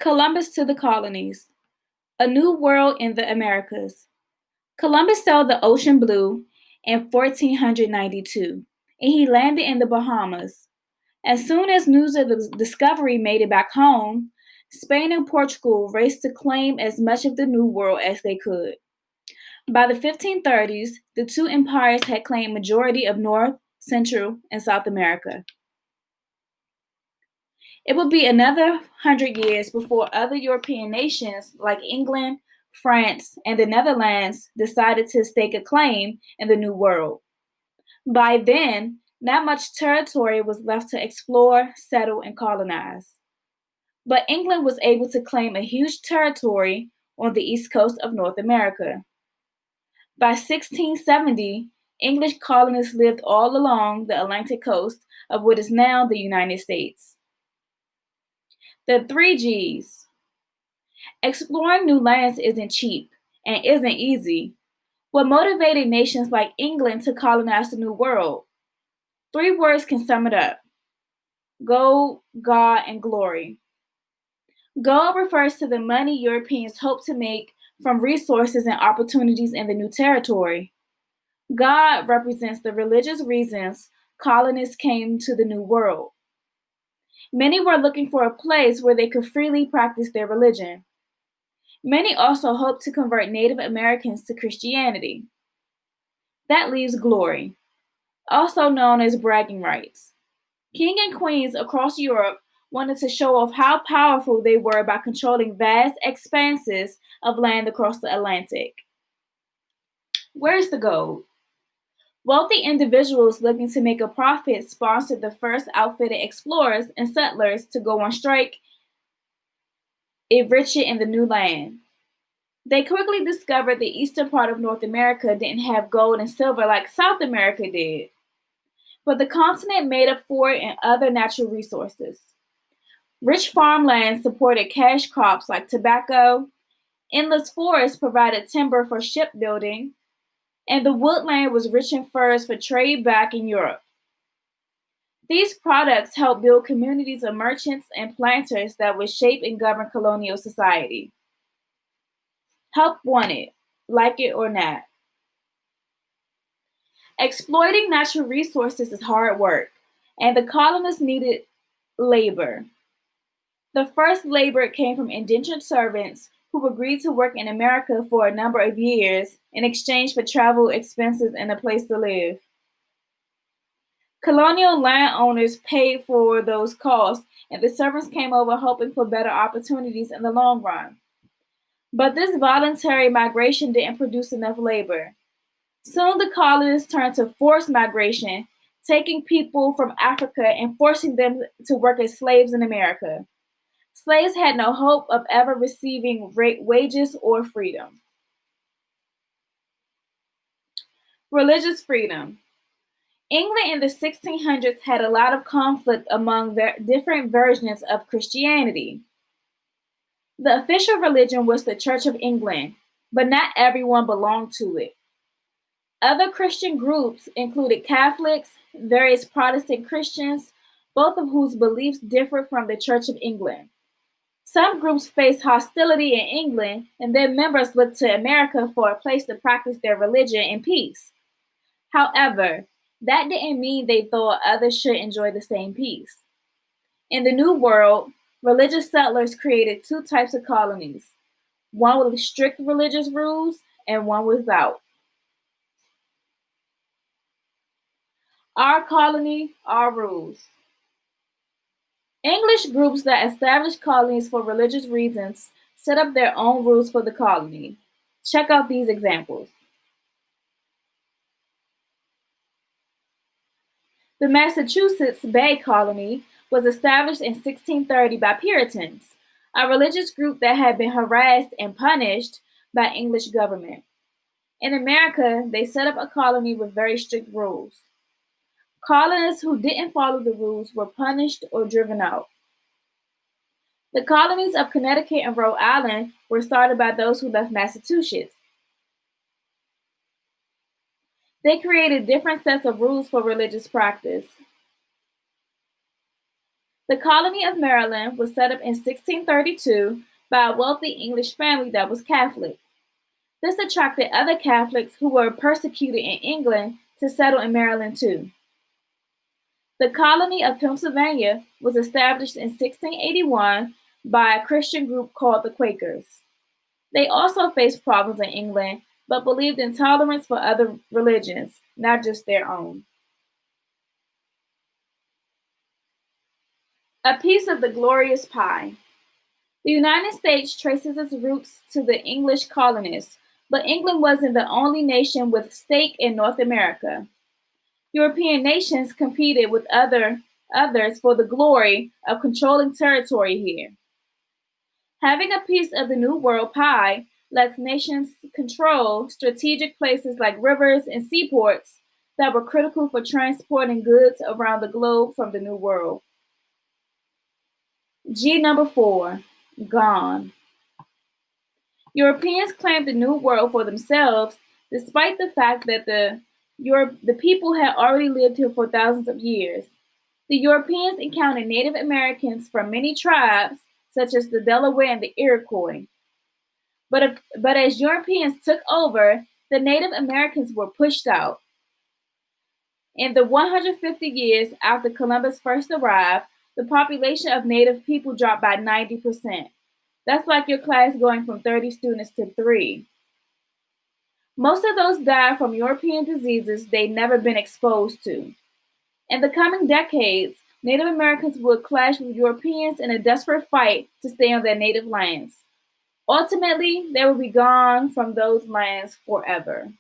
Columbus to the colonies. A New World in the Americas. Columbus sailed the ocean blue in 1492, and he landed in the Bahamas. As soon as news of the discovery made it back home, Spain and Portugal raced to claim as much of the New World as they could. By the 1530s, the two empires had claimed majority of North, Central, and South America. It would be another 100 years before other European nations like England, France, and the Netherlands decided to stake a claim in the New World. By then, not much territory was left to explore, settle, and colonize. But England was able to claim a huge territory on the east coast of North America. By 1670, English colonists lived all along the Atlantic coast of what is now the United States. The three G's. Exploring new lands isn't cheap and isn't easy. What motivated nations like England to colonize the New World? Three words can sum it up: gold, God, and glory. Gold refers to the money Europeans hoped to make from resources and opportunities in the new territory. God represents the religious reasons colonists came to the New World. Many were looking for a place where they could freely practice their religion. Many also hoped to convert Native Americans to Christianity. That leaves glory, also known as bragging rights. King and queens across Europe wanted to show off how powerful they were by controlling vast expanses of land across the Atlantic. Where's the gold? Wealthy individuals looking to make a profit sponsored the first outfitted explorers and settlers to go on strike, enrich it in the new land. They quickly discovered the eastern part of North America didn't have gold and silver like South America did, but the continent made up for it in other natural resources. Rich farmland supported cash crops like tobacco, endless forests provided timber for shipbuilding, and the woodland was rich in furs for trade back in Europe. These products helped build communities of merchants and planters that would shape and govern colonial society. Help wanted, like it or not. Exploiting natural resources is hard work, and the colonists needed labor. The first labor came from indentured servants who agreed to work in America for a number of years in exchange for travel expenses and a place to live. Colonial landowners paid for those costs, and the servants came over hoping for better opportunities in the long run. But this voluntary migration didn't produce enough labor. Soon the colonists turned to forced migration, taking people from Africa and forcing them to work as slaves in America. Slaves had no hope of ever receiving wages or freedom. Religious freedom. England in the 1600s had a lot of conflict among their different versions of Christianity. The official religion was the Church of England, but not everyone belonged to it. Other Christian groups included Catholics, various Protestant Christians, both of whose beliefs differed from the Church of England. Some groups faced hostility in England, and their members looked to America for a place to practice their religion in peace. However, that didn't mean they thought others should enjoy the same peace. In the New World, religious settlers created two types of colonies: one with strict religious rules and one without. Our colony, our rules. English groups that established colonies for religious reasons set up their own rules for the colony. Check out these examples. The Massachusetts Bay Colony was established in 1630 by Puritans, a religious group that had been harassed and punished by English government. In America, they set up a colony with very strict rules. Colonists who didn't follow the rules were punished or driven out. The colonies of Connecticut and Rhode Island were started by those who left Massachusetts. They created different sets of rules for religious practice. The colony of Maryland was set up in 1632 by a wealthy English family that was Catholic. This attracted other Catholics who were persecuted in England to settle in Maryland too. The colony of Pennsylvania was established in 1681 by a Christian group called the Quakers. They also faced problems in England, but believed in tolerance for other religions, not just their own. A piece of the glorious pie. The United States traces its roots to the English colonists, but England wasn't the only nation with stake in North America. European nations competed with others for the glory of controlling territory here. Having a piece of the New World pie lets nations control strategic places like rivers and seaports that were critical for transporting goods around the globe from the New World. G number 4, gone. Europeans claimed the New World for themselves, despite the fact that the people had already lived here for thousands of years. The Europeans encountered Native Americans from many tribes, such as the Delaware and the Iroquois. But as Europeans took over, the Native Americans were pushed out. In the 150 years after Columbus first arrived, the population of Native people dropped by 90%. That's like your class going from 30 students to 3. Most of those died from European diseases they'd never been exposed to. In the coming decades, Native Americans would clash with Europeans in a desperate fight to stay on their native lands. Ultimately, they would be gone from those lands forever.